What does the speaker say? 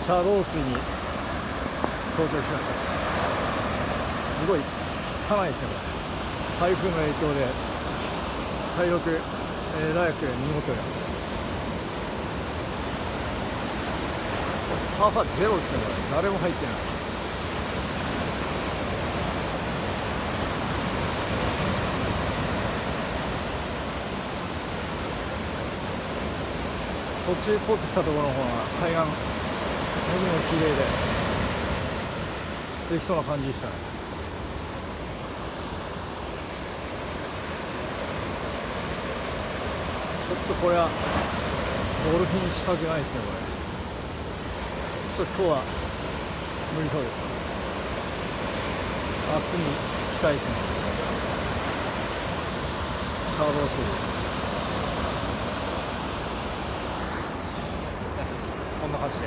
茶道水に到着しました。すごい汚いですね、これ。台風の影響で茶色く、ライク濁っております。サーファーゼロですね、これ。誰も入ってない。途中通ってきたところの方が海岸、海も綺麗でできそうな感じでしたね。ちょっとこれはゴルフにしたくないですね、これ。ちょっと今日は無理そうです。明日にしたいですね。シャワード水こんな感じで